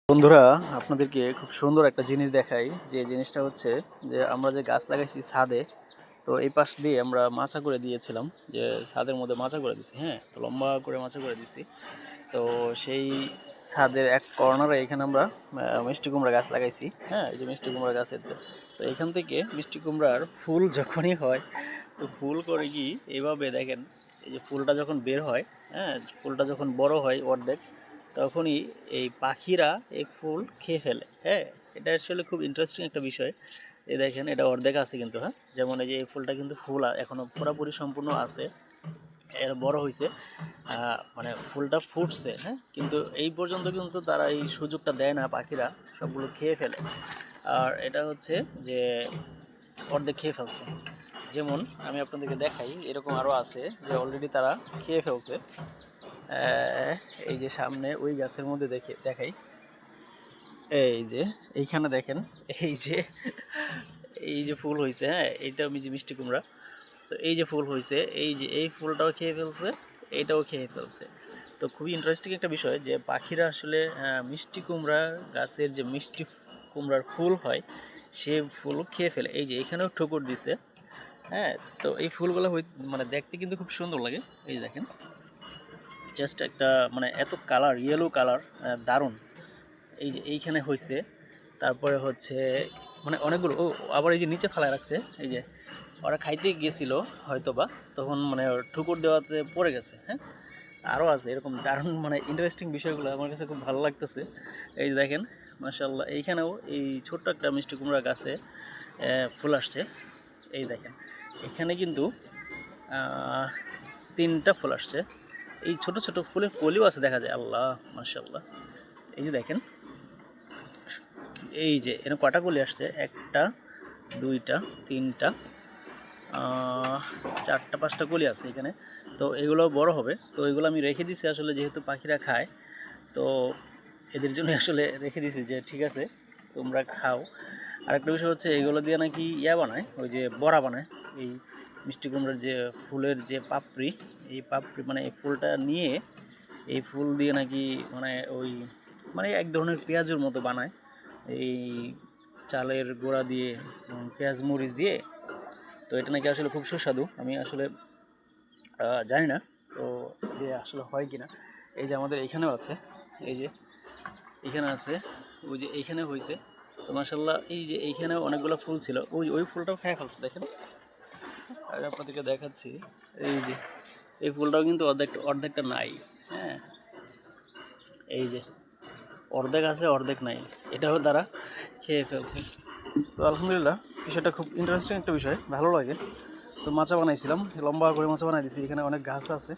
বন্ধুরা, আপনাদেরকে খুব সুন্দর একটা জিনিস দেখাই। যে জিনিসটা হচ্ছে যে আমরা যে গাছ লাগাইছি ছাদে, তো এই পাশ দিয়ে আমরা মাচা করে দিয়েছিলাম, যে ছাদের মধ্যে মাচা করে দিছি। হ্যাঁ, তো লম্বা করে মাচা করে দিছি। তো সেই ছাদের এক কর্নারে এখানে আমরা মিষ্টি কুমড়া গাছ লাগাইছি। হ্যাঁ, এই যে মিষ্টি কুমড়া গাছের তো এখান থেকে মিষ্টি কুমড়ার ফুল যখনই হয়, তো ফুল করে কি এইভাবে দেখেন, এই যে ফুলটা যখন বের হয়, হ্যাঁ, ফুলটা যখন বড় হয় অর্ধেক, তখনই এই পাখিরা এই ফুল খেয়ে ফেলে। হ্যাঁ, এটা আসলে খুব ইন্টারেস্টিং একটা বিষয়। এই দেখেন, এটা অর্ধেক আছে কিন্তু। হ্যাঁ, যেমন এই যে এই ফুলটা কিন্তু ফুল এখনো পুরোপুরি সম্পূর্ণ আছে, এর বড় হয়েছে, মানে ফুলটা ফুটছে। হ্যাঁ, কিন্তু এই পর্যন্ত কিন্তু তারা এই সুযোগটা দেয় না, পাখিরা সবগুলো খেয়ে ফেলে। আর এটা হচ্ছে যে অর্ধেক খেয়ে ফেলছে। যেমন আমি আপনাদেরকে দেখাই, এরকম আরও আছে যে অলরেডি তারা খেয়ে ফেলছে। এই যে সামনে ওই গাছের মধ্যে দেখাই, এই যে এইখানে দেখেন, এই যে এই যে ফুল হয়েছে। হ্যাঁ, এইটা আমি যে মিষ্টি কুমড়া, তো এই যে ফুল হয়েছে, এই যে এই ফুলটাও খেয়ে ফেলছে, এইটাও খেয়ে ফেলছে। তো খুবই ইন্টারেস্টিং একটা বিষয় যে পাখিরা আসলে মিষ্টি কুমড়া গাছের যে মিষ্টি কুমড়ার ফুল হয়, সে ফুল খেয়ে ফেলে। এই যে এখানেও ঠোকর দিছে। হ্যাঁ, তো এই ফুলগুলো মানে দেখতে কিন্তু খুব সুন্দর লাগে। এই যে দেখেন, জাস্ট একটা মানে এত কালার, ইয়েলো কালার, দারুণ। এই যে এইখানে হয়েছে, তারপরে হচ্ছে মানে অনেকগুলো। ও আবার এই যে নিচে ফেলায় রাখছে, এই যে ওরা খাইতে গেছিল হয়তো বা, তখন মানে ঠুকুর দেওয়াতে পড়ে গেছে। হ্যাঁ, আরও আছে এরকম দারুণ, মানে ইন্টারেস্টিং বিষয়গুলো আমার কাছে খুব ভালো লাগতেছে। এই যে দেখেন, মাশাআল্লাহ, এইখানেও এই ছোট্ট একটা মিষ্টি কুমড়া গাছে ফুল আসছে। এই দেখেন, এখানে কিন্তু তিনটা ফুল আসছে। এই ছোট ছোট ফুলের কলিও আছে, দেখা যায়। আল্লাহ, মাশাআল্লাহ। এই যে দেখেন, এই যে এখানে কটা কলি আসছে, একটা, দুইটা, তিনটা, চারটা, পাঁচটা কলি আছে এখানে। তো এগুলো বড় হবে, তো এগুলো আমি রেখে দিছি আসলে, যেহেতু পাখিরা খায়, তো এদের জন্য আসলে রেখে দিছি যে ঠিক আছে, তোমরা খাও। আরেকটা বিষয় হচ্ছে, এগুলো দিয়ে নাকি বানায়, ওই যে বড়া বানায়। এই মিষ্টি কুমড়ার যে ফুলের যে পাপড়ি, এই পাপড়ি মানে এই ফুলটা নিয়ে, এই ফুল দিয়ে নাকি মানে ওই মানে এক ধরনের পেঁয়াজের মতো বানায়, এই চালের গোড়া দিয়ে, পেঁয়াজ মরিচ দিয়ে। তো এটা নাকি আসলে খুব সুস্বাদু। আমি আসলে জানি না তো যে আসলে হয় কি না। এই যে আমাদের এইখানেও আছে, এই যে এইখানে আছে, ওই যে এইখানে হয়েছে। তো মাশাআল্লাহ, এই যে এইখানেও অনেকগুলো ফুল ছিল, ওই ওই ফুলটাও খেয়ে ফেলছে দেখেন। আর আপনাদেরকে দেখাচ্ছি, এই যে এই ফুলটাও কিন্তু অর্ধেকটা নাই। হ্যাঁ, এই যে অর্ধেক আছে, অর্ধেক নাই, এটাও তারা খেয়ে ফেলছে। তো আলহামদুলিল্লাহ, বিষয়টা খুব ইন্টারেস্টিং একটা বিষয়, ভালো লাগে। তো মাচা বানাইছিলাম, লম্বা করে মাচা বানাই দিয়েছি। এখানে অনেক গাছ আছে,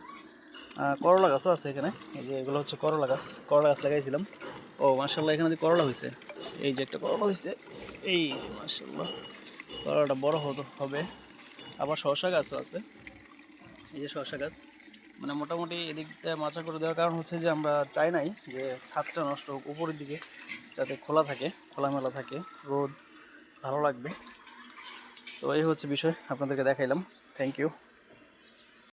করলা গাছও আছে এখানে। এই যে এগুলো হচ্ছে করলা গাছ, করলা গাছ লাগাইছিলাম। ও মাশাআল্লাহ, এখানে যে করলা হয়েছে, এই যে একটা করলা হয়েছে, এই যে মাশাআল্লাহ, করলাটা বড় হবে। আবার শসা গাছও আছে, এই যে শসা গাছ। মানে মোটামুটি এদিক মাচা করে দেওয়ার কারণ হচ্ছে যে আমরা চাই নাই যে ছাদটা নষ্ট হোক, উপরের দিকে যাতে খোলা থাকে, খোলামেলা থাকে, রোদ ভালো লাগবে। তো এই হচ্ছে বিষয়, আপনাদেরকে দেখাইলাম। Thank you.